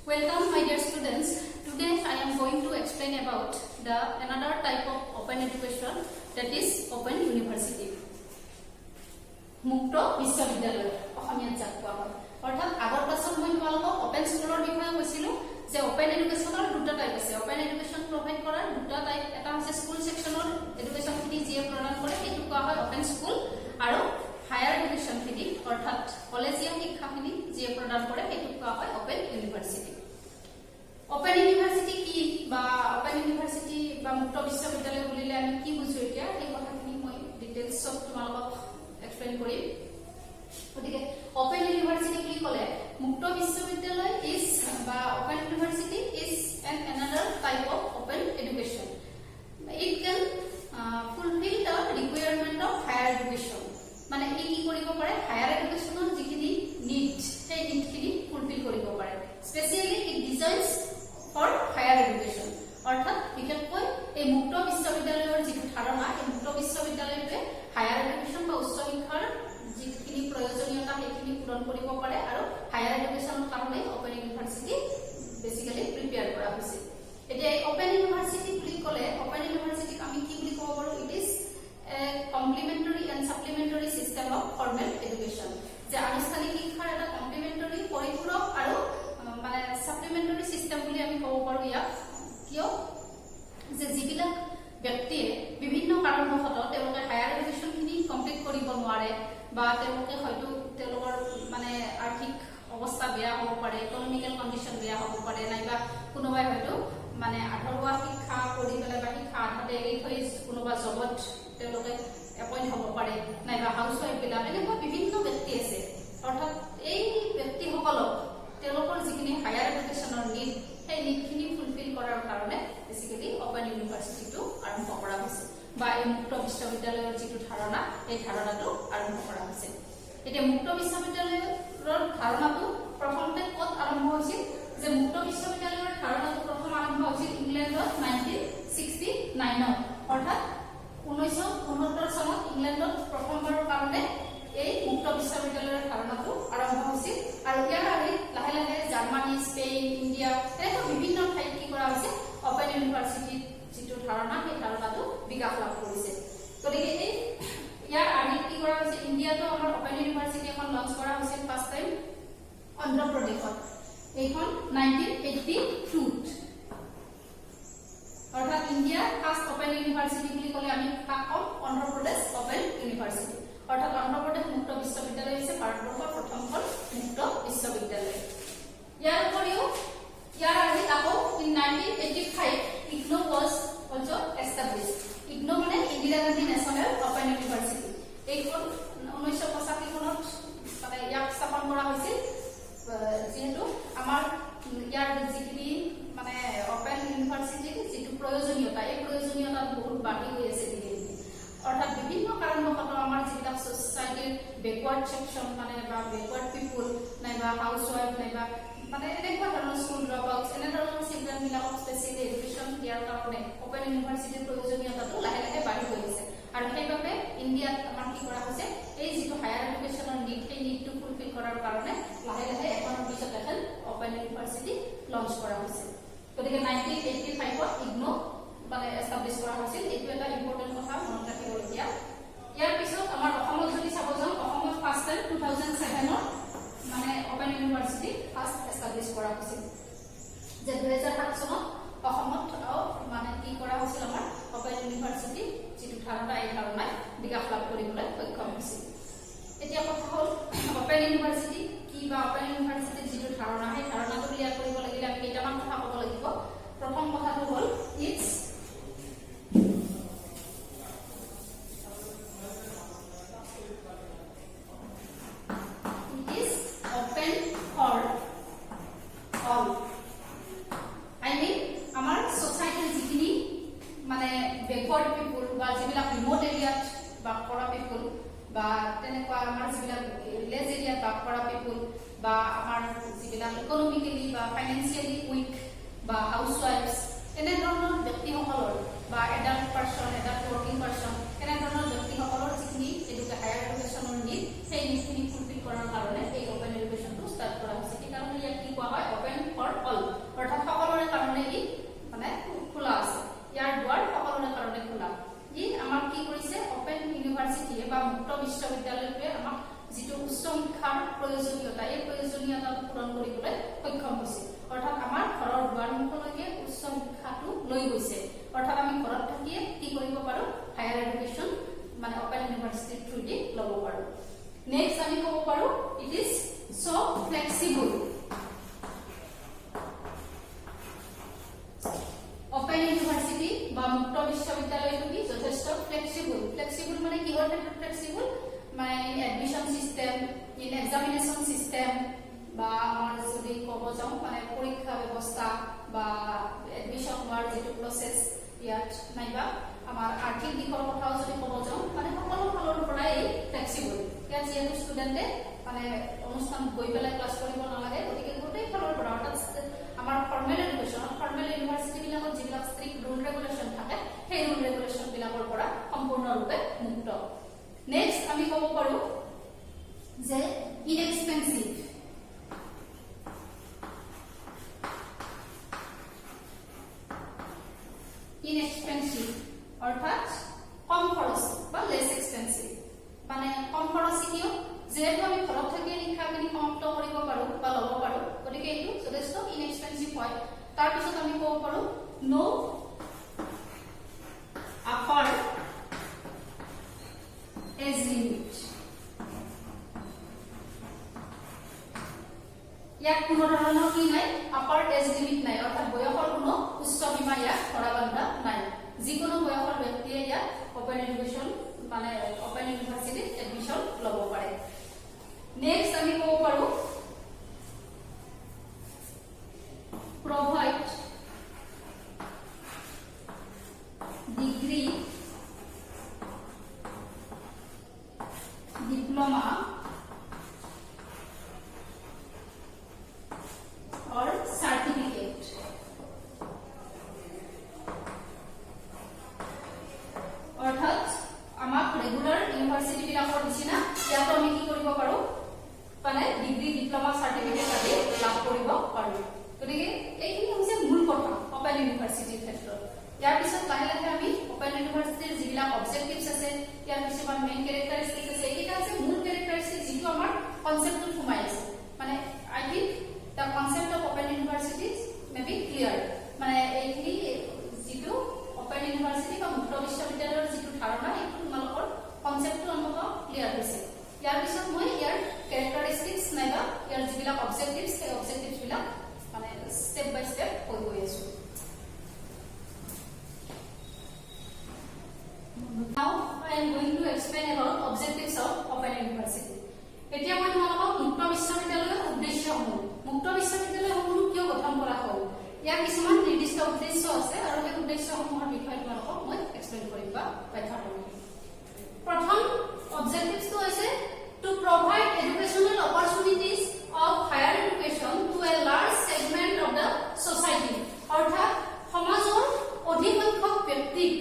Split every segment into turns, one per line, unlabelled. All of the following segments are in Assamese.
Welcome, my dear students. Today I am going to explain about the another type of open education, that is open university. মুক্ত বিশ্ববিদ্যালয় অসমীয়াত যাক কোৱা হয়। অৰ্থাৎ আগৰ ক্লাছত মই তোমালোকক ওপেন স্কুলৰ বিষয়ে কৈছিলো যে ওপেন এডুকেশনৰ দুটা টাইপ আছে। ওপেন এডুকেশন প্ৰভাইড কৰা দুটা টাইপ, এটা হৈছে স্কুল সেকশনৰ এডুকেশন খিনি যিয়ে প্ৰদান কৰে সেইটো কোৱা হয় ওপেন স্কুল, আৰু হায়াৰ এডুকেশন খিনি অৰ্থাৎ কলেজীয়া শিক্ষাখিনি যিয়ে প্ৰদান কৰে সেইটো কোৱা হয় ওপেন ইউনিভাৰ্সিটি। ওপেন ইউনিভাৰ্সিটি কি বা ওপেন ইউনিভাৰ্সিটি বা মুক্ত বিশ্ববিদ্যালয় বুলিলে আমি কি বুজো এতিয়া এই কথাখিনি মই ডিটেইলছ সব তোমালোকক explain কৰিম। গতিকে ওপেন ইউনিভাৰ্সিটি বুলি ক'লে মুক্ত বিশ্ববিদ্যালয় is বা open university is another type of open education. It can fulfill the requirement of higher education. মানে ই কি কৰিব পাৰে হায়াৰ এডুকেশনৰ যিখিনি নিড সেই নিডখিনি ফুলফিল কৰিব পাৰে। Specially it designs for higher education. অৰ্থাৎ বিশেষকৈ এই মুক্ত বিশ্ববিদ্যালয়ৰ যিটো ধাৰণা এই মুক্ত বিশ্ববিদ্যালয়টোৱে হায়াৰ এডুকেশন বা উচ্চ শিক্ষাৰ যিখিনি প্ৰয়োজনীয়তা সেইখিনি পূৰণ কৰিব পাৰে, আৰু হায়াৰ এডুকেশনৰ কাৰণে ওপেন ইউনিভাৰ্সিটি বেসিক্যালি প্ৰিপেয়াৰ কৰা হৈছে। এতিয়া এই ওপেন ইউনিভাৰ্সিটি বুলি ক'লে ওপেন ইউনিভাৰ্সিটিক আমি কি বুলি ক'ব পাৰো, it is a complementary and supplementary system of formal education. যে আনুষ্ঠানিক শিক্ষাৰ এটা কমপ্লিমেন্টাৰী পৰিপূৰক আৰু মানে সাপ্লিমেন্টাৰী সিস্টেম বুলি আমি ক'ব পাৰো ইয়াক। কিয় যে যিবিলাক ব্যক্তিয়ে বিভিন্ন কাৰণবশতঃ তেওঁলোকে হায়াৰ এডুকেশন খিনি কমপ্লিট কৰিব নোৱাৰে বা তেওঁলোকে হয়তো তেওঁলোকৰ মানে আৰ্থিক অৱস্থা বেয়া হ'ব পাৰে, ইকনমিক্যাল কন্ডিশন বেয়া হ'ব পাৰে, নাইবা কোনোবাই হয়তো মানে আধৰুৱা শিক্ষা কৰি পেলাই বা শিক্ষা আধাতে এৰি থৈ কোনোবা জবত তেওঁলোকে এপইণ্ট হ'ব পাৰে, নাইবা হাউচ ৱাইফ বিলাক এনেকুৱা বিভিন্ন ব্যক্তি আছে। অৰ্থাৎ এই ব্যক্তিসকলক তেওঁলোকৰ যিখিনি হায়াৰ এডুকেশনৰ নিড সেই নিডখিনি ফুলফিল কৰাৰ কাৰণে বেসিক্যালি ওপেন ইউনিভাৰ্সিটিটো আৰম্ভ কৰা হৈছে, বা এই মুক্ত বিশ্ববিদ্যালয়ৰ যিটো ধাৰণা এই ধাৰণাটো আৰম্ভ কৰা হৈছে। এতিয়া মুক্ত বিশ্ববিদ্যালয়ৰ ধাৰণাটো প্ৰথমতে ক'ত আৰম্ভ হৈছিল, যে মুক্ত বিশ্ববিদ্যালয়ৰ ধাৰণাটো প্ৰথম আৰম্ভ হৈছিল ইংলেণ্ডত 1969ত। অৰ্থাৎ 1969 চনত ইংলেণ্ডত প্ৰথমবাৰৰ কাৰণে এই মুক্ত বিশ্ববিদ্যালয়ৰ ধাৰণাটো আৰম্ভ হৈছিল, আৰু ইয়াৰ আগেয়ে লাহে লাহে জাৰ্মানী, স্পেইন, ইণ্ডিয়া এনেকুৱা বিভিন্ন ঠাইত কি কৰা হৈছে ওপেন ইউনিভাৰ্সিটিৰ যিটো ধাৰণা সেই ধাৰণাটো বিকাশ লাভ কৰিছে। গতিকে এই ইয়াৰ আগে কি কৰা হৈছে, ইণ্ডিয়াতো আমাৰ ওপেন ইউনিভাৰ্সিটি এখন লঞ্চ কৰা হৈছিল ফাৰ্ষ্ট টাইম অন্ধ্ৰ প্ৰদেশত, এইখন 1982ত। অৰ্থাৎ ইণ্ডিয়া ফাৰ্ষ্ট ওপেন ইউনিভাৰ্সিটি বুলি ক'লে আমি কাক ক'ম, অন্ধ্ৰ প্ৰদেশ ওপেন ইউনিভাৰ্সিটি। অৰ্থাৎ অন্ধ্ৰ প্ৰদেশ মুক্ত বিশ্ববিদ্যালয় হৈছে ভাৰতবৰ্ষৰ প্ৰথমখন মুক্ত বিশ্ববিদ্যালয়। ইয়াৰ উপৰিও ইয়াৰ আগে আকৌ in 1985 IGNOU was also established. IGNOU মানে Indira Gandhi National Open University. এইখন 1985 চনত মানে ইয়াক স্থাপন কৰা হৈছিল, যিহেতু আমাৰ ইয়াৰ যিখিনি মানে ওপেন ইউনিভাৰ্সিটিৰ যিটো প্ৰয়োজনীয়তা এই প্ৰয়োজনীয়তা বহুত বাঢ়ি গৈ আছে দিনে দিনে। অৰ্থাৎ বিভিন্ন কাৰণবশতঃ আমাৰ যিবিলাক সোসাইটিৰ বেকৱাৰ্ড সেকশন মানে বা বেকৱাৰ্ড পিপল নাইবা হাউচ ৱাইফ নাইবা মানে এনেকুৱা ধৰণৰ স্কুল ড্ৰপ আউট এনেধৰণৰ চিলড্ৰেন বিলাকক স্পেচিয়েলি এডুকেশ্যন দিয়াৰ কাৰণে ওপেন ইউনিভাৰ্সিটিৰ প্ৰয়োজনীয়তাটো লাহে লাহে বাঢ়ি গৈ আছে, আৰু সেইবাবে ইণ্ডিয়াত আমাৰ কি কৰা হৈছে এই যিটো হায়াৰ এডুকেশ্যনৰ নিড সেই নিডটো ফুলফিল কৰাৰ কাৰণে লাহে লাহে এখনৰ পিছত এখন ওপেন ইউনিভাৰ্সিটি লঞ্চ কৰা হৈছে। গতিকে 1985ত ইগনো মানে এষ্টাব্লিছ কৰা হৈছিল। এইটো এটা ইম্পৰ্টেণ্ট কথা মনত ৰাখিবলগীয়া। ইয়াৰ পিছত আমাৰ অসমত যদি চাব যাওঁ, অসমত ফাৰ্ষ্ট টাইম 2007ত মানে ওপেন ইউনিভাৰ্সিটি ফাৰ্ষ্ট এষ্টাব্লিছ কৰা হৈছিল, যে 2007 চনত অসমত মানে কি কৰা হৈছিল আমাৰ ওপেন ইউনিভাৰ্সিটি যিটো ধাৰণা এই ধাৰণাই বিকাশ লাভ কৰিবলৈ সক্ষম হৈছিল। এতিয়া কথা হ'ল ওপেন ইউনিভাৰ্সিটি কি বা ওপেন ইউনিভাৰ্সিটিৰ যিটো ধাৰণা সেই ধাৰণাটো ক্লিয়াৰ কৰিব লাগিলে আমি কেইটামান কথা ক'ব লাগিব। প্ৰথম কথাটো হ'ল ইটছ বেকৱাৰ্ড পিপল বা যিবিলাক ৰিমোট এৰিয়াত বাস কৰা পিপল বা তেনেকুৱা আমাৰ যিবিলাক ভিলেজ এৰিয়াত বাস কৰা পিপল বা আমাৰ যিবিলাক ইকনমিকেলি বা ফাইনেন্সিয়েলি উইক বা হাউচ ৱাইফছ এনেধৰণৰ ব্যক্তিসকলৰ বা adult person adult working person এনেধৰণৰ ব্যক্তিসকলৰ যিখিনি হায়াৰ এডুকেশ্যনৰ নিড সেই নিডখিনি ফুলফিল কৰাৰ কাৰণে এই ওপেন এডুকেশ্যনটো ষ্টাৰ্ট কৰা হৈছে। সেইকাৰণে ইয়াক কি কোৱা হয় ওপেন ফৰ অল। ইউনিভাৰ্চিটি থ্ৰুদি ল'ব পাৰো নেক্সট আমি ক'ব পাৰো it is so flexible open university বা মুক্ত বিশ্ববিদ্যালয়টো কি যথেষ্ট ফ্লেক্সিবল মানে কিহৰ ক্ষেত্ৰত ফ্লেক্সিবল মানে admission system in examination system বা আমাৰ যদি ক'ব যাওঁ মানে পৰীক্ষা ব্যৱস্থা বা এডমিশন হোৱাৰ যেটো প্ৰসেস ইয়াত নাইবা আমাৰ আৰ্থিক দিশৰ কথাও যদি ক'ব যাওঁ মানে সকলো ফালৰ পৰাই ফ্লেক্সিবল ইয়াত যেটো ষ্টুডেন্টে মানে অনুষ্ঠান গৈ পেলাই ক্লাছ কৰিব নালাগে গতিকে গোটেই ফালৰ পৰা অৰ্থাৎ আমাৰ ফৰ্মেল এডুকেশ্যন ফৰ্মেল ইউনিভাৰ্চিটি বিলাকত যিবিলাক ষ্ট্ৰিক্ট ৰুল ৰেগুলেশ্যন থাকে সেই ৰুল ৰেগুলেশ্যন বিলাকৰ পৰা সম্পূৰ্ণৰূপে মুক্ত নেক্সট আমি ক'ব পাৰো যে ইনএক্সপেন্সিভ অৰ্থাৎ কম খৰচ বা লেস এক্সপেন্সিভ মানে কম খৰচ কিয় যেহেতু আমি ঘৰত থাকি শিক্ষাখিনি সমাপ্ত কৰিব পাৰো বা ল'ব পাৰো গতিকে এইটো যথেষ্ট ইনএক্সপেন্সিভ হয় তাৰ পিছত আমি ক'ব পাৰো নো আপাৰ এজ লিমিট ইয়াত কোনো ধৰণৰ কি নাই আপাৰ এজ লিমিট নাই অৰ্থাৎ বয়সৰ কোনো উচ্চ সীমা ইয়াত ধৰাবন্ধা নাই যিকোনো বয়সৰ ব্যক্তিয়ে ইয়াত ওপেন এডুকেশ্যন মানে ওপেন ইউনিভাৰ্চিটিত এডমিশন ল'ব পাৰে নেক্সট আমি ক'ব পাৰো provide degree diploma or certificate অৰ্থাৎ আমাক ৰেগুলাৰ ইউনিভাৰ্চিটি বিলাকৰ নিচিনা ইয়াতো আমি কি কৰিব পাৰো মানে ডিগ্ৰী ডিপ্লোমা সাৰ্টিফিকেট আদি লাভ কৰিব পাৰো গতিকে এইখিনি হৈছে মূল কথা ওপেন ইউনিভাৰ্চিটিৰ ক্ষেত্ৰত ইয়াৰ পিছত লাহে লাহে আমি ওপেন ইউনিভাৰ্চিটিৰ যিবিলাক অবজেক্টিভছ আছে ইয়াৰ কিছুমান মেইন কেৰেক্টাৰিষ্টিক্স আছে এইকেইটা আছে মূল কেৰেক্টাৰিষ্টিক্স যিটো আমাৰ কনচেপ্টত সোমাই আছে মানে I think the concept of open universities may be clear মানে এইখিনি যিটো ওপেন ইউনিভাৰ্চিটি বা মুক্ত বিশ্ববিদ্যালয়ৰ যিটো ধাৰণা এইটো তোমালোকৰ কনচেপ্টটো অন্তত ক্লিয়াৰ হৈছে ইয়াৰ পিছত মই ইয়াৰ কেৰেক্টাৰিষ্টিক্স নাইবা ইয়াৰ যিবিলাক অবজেক্টিভছ সেই অবজেক্টিভছ বিলাক মানে স্টেপ বাই স্টেপ কৈ গৈ আছো Now I am going to explain about objectives of Open University. এতিয়া মই তোমালোকক মুক্ত বিশ্ববিদ্যালয়ৰ উদ্দেশ্যসমূহ মুক্ত বিশ্ববিদ্যালয়সমূহ কিয় গঠন কৰা হ'ল ইয়াৰ কিছুমান নিৰ্দিষ্ট উদ্দেশ্য আছে আৰু সেই উদ্দেশ্যসমূহৰ বিষয়ে তোমালোকক মই এক্সপ্লেইন কৰিম বা ব্যাখ্যা কৰিম প্ৰথম অবজেক্টিভছটো হৈছে to provide educational opportunities of higher education to a large segment of the society অৰ্থাৎ সমাজৰ অধিক সংখ্যক ব্যক্তিক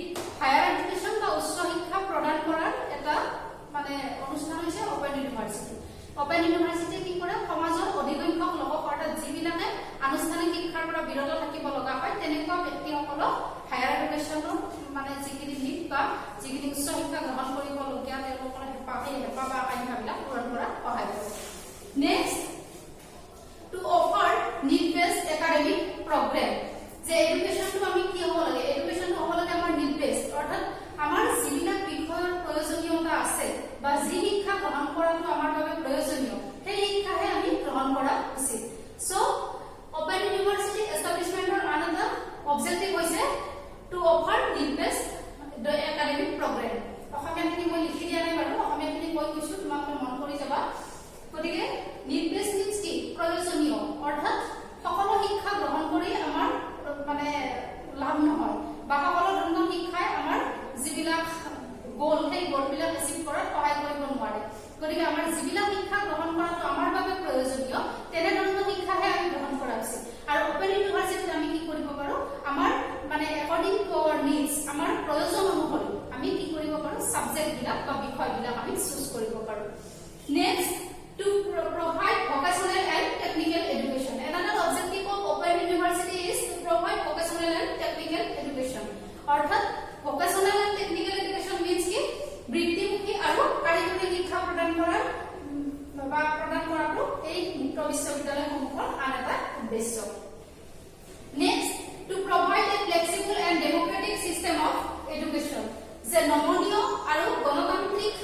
হায়াৰ এডুকেশ্যন বা উচ্চ শিক্ষা প্ৰদান কৰাৰ এটা মানে অনুষ্ঠান হৈছে ওপেন ইউনিভাৰ্চিটি ওপেন ইউনিভাৰ্চিটি কি কৰে সমাজৰ অধিক সংখ্যক লোকক অৰ্থাৎ যিবিলাকে আনুষ্ঠানিক শিক্ষাৰ পৰা বিৰত থাকিব লগা হয় তেনেকুৱা ব্যক্তিসকলক হায়াৰ এডুকেশ্যনৰ মানে যিখিনি নিট বা যিখিনি উচ্চ শিক্ষা গ্ৰহণ কৰিবলগীয়া তেওঁলোকৰ হেঁপাহ বা আকাংক্ষাবিলাক পূৰণ কৰাত সহায় কৰে next to offer need based academic programme যে এডুকেশ্যনটো আমি কি হ'ব লাগে এডুকেশ্যনটো হ'ব লাগে আমাৰ নিড বেছড অৰ্থাৎ আমাৰ যিবিলাক বিষয়ৰ প্ৰয়োজনীয়তা আছে বা যি শিক্ষা গ্ৰহণ কৰাটো আমাৰ বাবে প্ৰয়োজনীয় সেই শিক্ষাহে আমি গ্ৰহণ কৰা উচিত সো ওপেন ইউনিভাৰ্চিটি এষ্টাব্লিছমেণ্টৰ আন এটা অবজেক্টিভ হৈছে to offer need based academic programme অসমীয়াখিনি মই লিখি দিয়া নাই বাৰু অসমীয়াখিনি কৈ কৈছো তোমালোকে মন কৰি যাবা গতিকে নিড বেছড মিন্স কি প্ৰয়োজনীয় অৰ্থাৎ সকলো শিক্ষা গ্ৰহণ কৰি আমাৰ মানে লাভ নহয় বা সকলো ধৰণৰ শিক্ষাই আমাৰ যিবিলাক গোল সেই গোলবিলাক এচিভ কৰাত সহায় কৰিব নোৱাৰে গতিকে আমাৰ যিবিলাক শিক্ষা গ্ৰহণ কৰাটো আমাৰ বাবে প্ৰয়োজনীয় তেনেধৰণৰ শিক্ষাহে আমি গ্ৰহণ কৰা উচিত আৰু ওপেন ইউনিভাৰ্চিটিত আমি কি কৰিব পাৰো আমাৰ মানে একৰ্ডিং টু আৱাৰ নিডছ আমাৰ প্ৰয়োজন অনুসৰি আমি কি কৰিব পাৰো সাবজেক্টবিলাক বা বিষয়বিলাক আমি চুজ কৰিব পাৰো next to provide vocational and technical education another objective of open university is to provide vocational and technical education অৰ্থাৎ vocational and technical education means কি বৃত্তিমুখী আৰু কাৰিকৰী শিক্ষা প্ৰদান কৰাটো এই মুক্ত বিশ্ববিদ্যালয়সমূহৰ আন এটা উদ্দেশ্য next to provide a flexible and democratic system of education যে নমনীয় আৰু গণতান্ত্ৰিক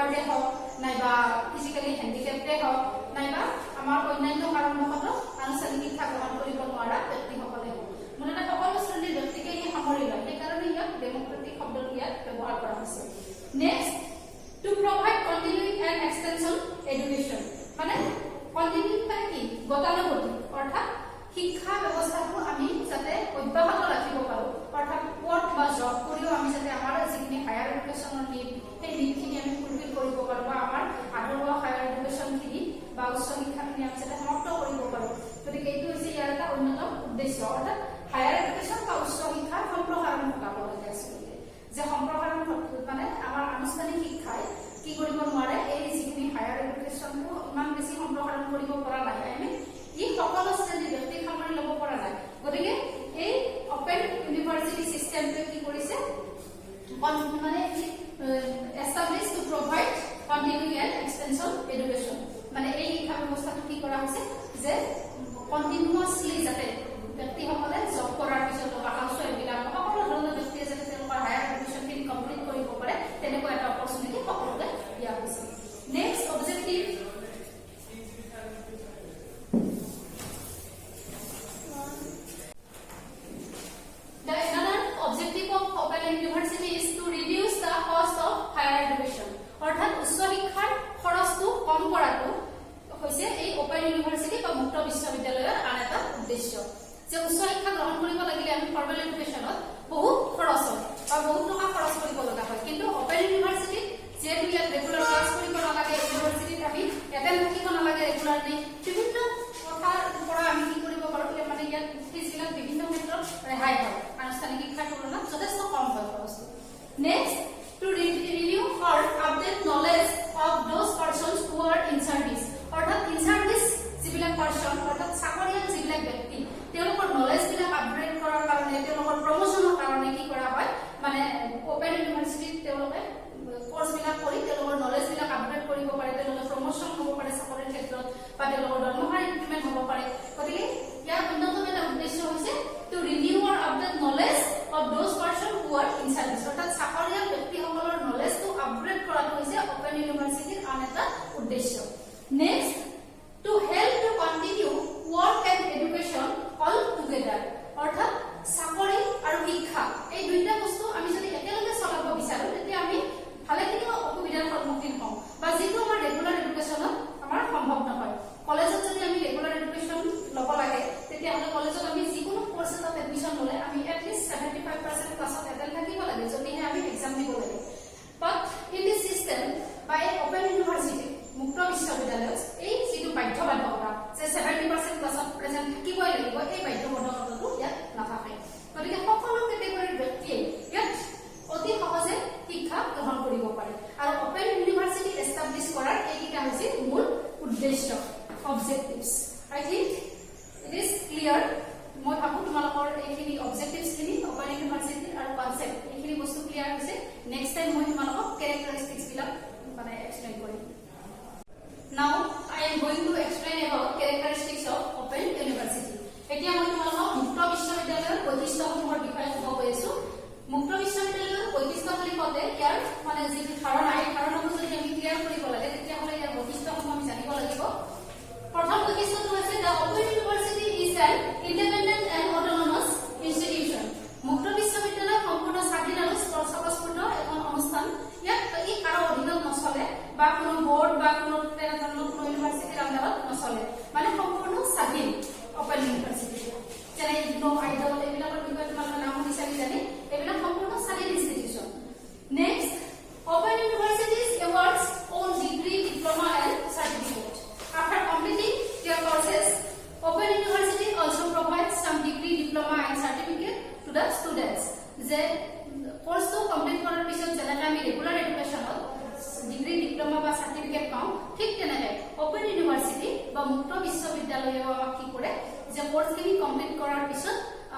বেকৱাৰ্ডে হওক নাইবা ফিজিক্যালি হ্যান্ডিক্যাপ্টে হওক নাইবা আমাৰ অন্যান্য কাৰণবশতঃ আনুষ্ঠানিক শিক্ষা গ্ৰহণ কৰিব নোৱাৰা ব্যক্তিসকলে হওক মানে সকলো শ্ৰেণীৰ ব্যক্তিকে ই সামৰি লয় সেইকাৰণে ইয়াক ডেমক্ৰেটিক শব্দটো ইয়াত ব্যৱহাৰ কৰা হৈছে next two provide continuing and extension education মানে কন্টিনিউইং মানে কি গতানুগতিক অৰ্থাৎ শিক্ষা ব্যৱস্থাটো আমি যাতে অব্যাহত ৰাখিব পাৰো অৰ্থাৎ কোৰ্ট বা জব কৰিও আমি যাতে আমাৰ যিখিনি হায়াৰ এডুকেশ্যনৰ নিড সেই নিডখিনি আমি ফুলফিল কৰিব পাৰো বা আমাৰ আদৰুৱা হায়াৰ এডুকেশ্যনখিনি বা উচ্চ শিক্ষাখিনি আমি যাতে সমাপ্ত কৰিব পাৰো গতিকে এইটো হৈছে ইয়াৰ এটা অন্যতম উদ্দেশ্য অৰ্থাৎ হায়াৰ এডুকেশ্যন বা উচ্চ শিক্ষাৰ সম্প্ৰসাৰণ ঘটাব লাগে আচলতে যে সম্প্ৰসাৰণ মানে আমাৰ আনুষ্ঠানিক শিক্ষাই কি কৰিব নোৱাৰে এই যিখিনি হায়াৰ এডুকেশ্যনটো ইমান বেছি সম্প্ৰসাৰণ কৰিব পৰা নাই আমি ই সকলো শ্ৰেণীৰ ব্যক্তিক সামৰি ল'ব পৰা নাই গতিকে এই অপেন ইউনিভাৰ্চিটি চিষ্টেমটোৱে কি কৰিছে মানে establish two provide continuing and extension education মানে এই শিক্ষা ব্যৱস্থাটো কি কৰা হৈছে যে কণ্টিনিউৱাছলি যাতে ব্যক্তিসকলে জব কৰাৰ পিছত বা হাউচৱাইফবিলাক সকলো ধৰণৰ ব্যক্তিয়ে যাতে তেওঁলোকৰ হায়াৰ এডুকেশ্যনখিনি কমপ্লিট কৰিব পাৰে তেনেকুৱা এটা অপৰচুনিটি সকলোকে দিয়া হৈছে next objective university is to reduce the cost of higher education অৰ্থাৎ উচ্চ শিক্ষাৰ খৰচটো কম কৰাটো হৈছে এই ওপেন ইউনিভাৰ্চিটি বা মুক্ত বিশ্ববিদ্যালয়ৰ আন এটা উদ্দেশ্য যে উচ্চ শিক্ষা গ্ৰহণ কৰিব লাগিলে আমি ফৰ্মেল এডুকেশ্যনত বহুত খৰচ হয় বা বহুত টকা খৰচ কৰিব লগা হয় কিন্তু ওপেন ইউনিভাৰ্চিটিত যিহেতু ইয়াত ৰেগুলাৰ ক্লাছ কৰিব নালাগে ইউনিভাৰ্চিটিত আমি এটেণ্ড থাকিব নালাগে ৰেগুলাৰলি বিভিন্ন কথাৰ পৰা আমি কি কৰিব পাৰোঁ মানে ইয়াত ফিজবিলাক বিভিন্ন ক্ষেত্ৰত ৰেহাই হয় আনুষ্ঠানিক শিক্ষাৰ তুলনাত যথেষ্ট কম হয় খৰচটো next to renew or update knowledge of those persons who are in service অৰ্থাৎ ইন চাৰ্ভিছ যিবিলাক পাৰ্চন অৰ্থাৎ চাকৰিয়াল যিবিলাক ব্যক্তি তেওঁলোকৰ নলেজবিলাক আপগ্ৰেড কৰাৰ কাৰণে তেওঁলোকৰ প্ৰমোচনৰ কাৰণে কি কৰা হয় মানে ওপেন ইউনিভাৰ্চিটিত তেওঁলোকে কোৰ্চবিলাক কৰি তেওঁলোকৰ নলেজবিলাক আপগ্ৰেড কৰিব পাৰে তেওঁলোকে প্ৰমোচন হ'ব পাৰে চাকৰিৰ ক্ষেত্ৰত বা তেওঁলোকৰ দৰমহাৰ ইনক্ৰিমেণ্ট হ'ব পাৰে গতিকে ইয়াৰ অন্যতম এটা উদ্দেশ্য হৈছে to renew or update knowledge of those person who are in service অৰ্থাৎ চাকৰিয়াল ব্যক্তিসকলৰ নলেজটো আপগ্ৰেড কৰাটো হৈছে ওপেন ইউনিভাৰ্চিটিৰ আন এটা উদ্দেশ্য next to help to continue work and education all together অৰ্থাৎ চাকৰি আৰু শিক্ষা এই দুইটা বস্তু আমি যদি একেলগে চলাব বিচাৰো তেতিয়া আমি ভালেখিনি অসুবিধাৰ সন্মুখীন হওঁ বা যিটো আমাৰ ৰেগুলাৰ এডুকেশ্যনত আমাৰ সম্ভৱ নহয় কলেজত যদি আমি ৰেগুলাৰ এডুকেশ্যন ল'ব লাগে তেতিয়াহ'লে কলেজত আমি যিকোনো কোৰ্চ এটাত এডমিশ্যন ল'লে আমি এটলিষ্ট 75% ক্লাছত এটেণ্ড থাকিব লাগে যদিহে আমি এক্সাম দিব লাগে বাট ইন দিছ চিষ্টেম বা এই ওপেন ইউনিভাৰ্চিটি মুক্ত বিশ্ববিদ্যালয়ত এই যিটো বাধ্যবাধকতা যে 70% ক্লাছত প্ৰেজেণ্ট থাকিবই লাগিব এই বাধ্যবাধকতাটো ইয়াত নাথাকে গতিকে সকলো কেটেগৰীৰ ব্যক্তিয়ে ইয়াত অতি সহজে শিক্ষা গ্ৰহণ কৰিব পাৰে আৰু ওপেন ইউনিভাৰ্চিটি এষ্টাব্লিছ কৰাৰ এইকেইটা হৈছে মূল উদ্দেশ্য objectives I think it is clear মই ভাবোঁ তোমালোকৰ এইখিনি অবজেক্টিভছখিনি ওপেন ইউনিভাৰ্চিটিৰ আৰু কনচেপ্ট এইখিনি বস্তু ক্লিয়াৰ হৈছে নেক্সট টাইম মই তোমালোকক কেৰেক্টাৰিষ্টিক্সবিলাক মানে এক্সপ্লেইন কৰিম now I am going to explain about characteristics of open university এতিয়া মই তোমালোকক মুক্ত বিশ্ববিদ্যালয়ৰ বৈশিষ্ট্যসমূহৰ বিষয়ে ক'ব গৈ আছোঁ মুক্ত বিশ্ববিদ্যালয়ৰ বৈশিষ্ট্য বুলি কওঁতে ইয়াৰ মানে যিটো ধাৰণা এই ধাৰণাবোৰ যদি আমি ক্লিয়াৰ কৰিব লাগে তেতিয়াহ'লে ইয়াৰ বৈশিষ্ট্যসমূহ আমি জানিব লাগিব প্ৰথম বৈশিষ্ট্যটো হৈছে the open university is an independent and autonomous institution মুক্ত বিশ্ববিদ্যালয় সম্পূৰ্ণ স্বাধীন আৰু স্বতঃস্ফূৰ্ত এখন অনুষ্ঠান ইয়াত ই কাৰো অধীনত নচলে বা কোনো বোৰ্ড বা কোনো তেনেধৰণৰ কোনো ইউনিভাৰ্চিটিৰ আণ্ডাৰত নচলে মানে সম্পূৰ্ণ স্বাধীন ওপেন ইউনিভাৰ্চিটি যেনে ইগনো আইডল এইবিলাকৰ বিষয়ে তোমালোকে নাম শুনিছা কিজানি এইবিলাক সম্পূৰ্ণ স্বাধীন institution next open universities awards on degree diploma and certificate after completing their courses open university also provides some degree diploma and certificate to the students যে কোর্সটো কমপ্লিট কৰাৰ পিছত যেনেকৈ আমি ৰেগুলাৰ এডুকেশ্যনত ডিগ্ৰী ডিপ্ল'মা বা চাৰ্টিফিকেট পাওঁ ঠিক তেনেকৈ ওপেন ইউনিভাৰ্চিটি বা মুক্ত বিশ্ববিদ্যালয়েও আমাক কি কৰে যে কোৰ্সখিনি কমপ্লিট কৰাৰ পিছত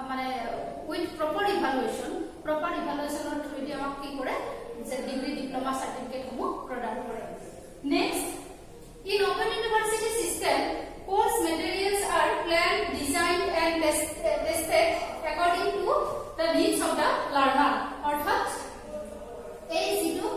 মানে উইথ প্ৰপাৰ ইভালুৱেশ্যনৰ থ্ৰুদি আমাক কি কৰে যে ডিগ্ৰী ডিপ্ল'মা চাৰ্টিফিকেটসমূহ প্ৰদান কৰে next in open university system course materials are planned designed and tested according to the needs of the learner অর্থাৎ এই যিটো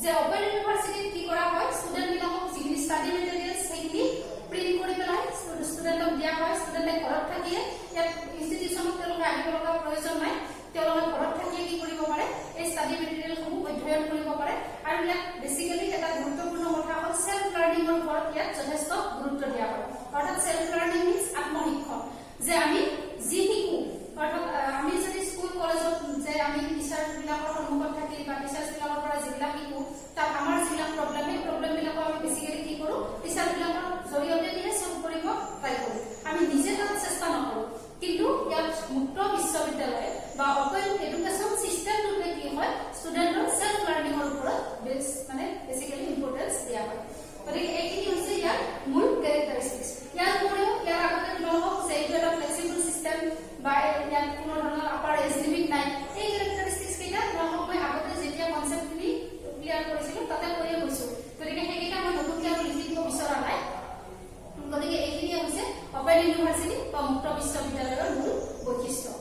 যে ওপেন ইউনিভাৰ্চিটিত কি কৰা হয় ষ্টুডেন্ট বিলাকক যিখিনি ষ্টাডি মেটেৰিয়েলছ সেইখিনি প্ৰিন্ট কৰি পেলাই ষ্টুডেন্টক দিয়া হয় ষ্টুডেন্টে ঘৰত থাকিয়ে ইয়াত ইনষ্টিটিউচনত তেওঁলোকে আহিব লগা প্ৰয়োজন নাই তেওঁলোকে ঘৰত থাকিয়ে কি কৰিব পাৰে এই ষ্টাডি মেটেৰিয়েলসমূহ অধ্যয়ন কৰিব পাৰে আৰু ইয়াত বেসিক্যালি এটা গুৰুত্বপূৰ্ণ কথা হ'ল সেল্ফ লাৰ্নিঙৰ ওপৰত ইয়াত যথেষ্ট গুৰুত্ব দিয়া হয় অৰ্থাৎ সেল্ফ লাৰ্নিং মিন্স আত্মশিক্ষণ যে আমি যি শিকো অৰ্থাৎ আমি যদি স্কুল কলেজত যে আমি টিচাৰ বিলাকৰ সন্মুখত থাকি বা টিচাৰ্ছ বিলাকৰ পৰা যিবিলাক শিকো তাত আমাৰ যিবিলাক প্ৰব্লেম এই প্ৰব্লেম বিলাকো আমি বেসিক্যালি কি কৰো টিচাৰ বিলাকৰ জৰিয়তে দিয়ে সলভ কৰিব ট্ৰাই কৰো আমি নিজে তাত চেষ্টা নকৰো কিন্তু ইয়াত মুক্ত বিশ্ববিদ্যালয় বা ওপেন এডুকেশ্যন সিস্টেমটোতে কি হয় ষ্টুডেন্টৰ সেল্ফ লাৰ্নিঙৰ ওপৰত মানে বেসিক্যালি ইম্পৰ্টেন্স দিয়া হয় গতিকে এইখিনি হৈছে ইয়াৰ মূল কেৰেক্টাৰিষ্টিক্স ইয়াৰ উপৰিও ইয়াৰ আগতে তোমালোকক সেইটো এটা ফ্লেক্সিবল চিষ্টেম বা ইয়াত কোনো ধৰণৰ আপাৰ এজ লিমিট নাই এই কেৰেক্টাৰিষ্টিক্স কেইটা তোমালোকক মই আগতে যেতিয়া কনচেপ্টখিনি ক্লিয়াৰ কৰিছিলো তাতে কৈয়ে গৈছো গতিকে সেইকেইটা মই নতুনকৈ আৰু লিখি দিব বিচৰা নাই গতিকে এইখিনি হৈছে ওপেন ইউনিভাৰ্চিটি বা মুক্ত বিশ্ববিদ্যালয়ৰ মূল বৈশিষ্ট্য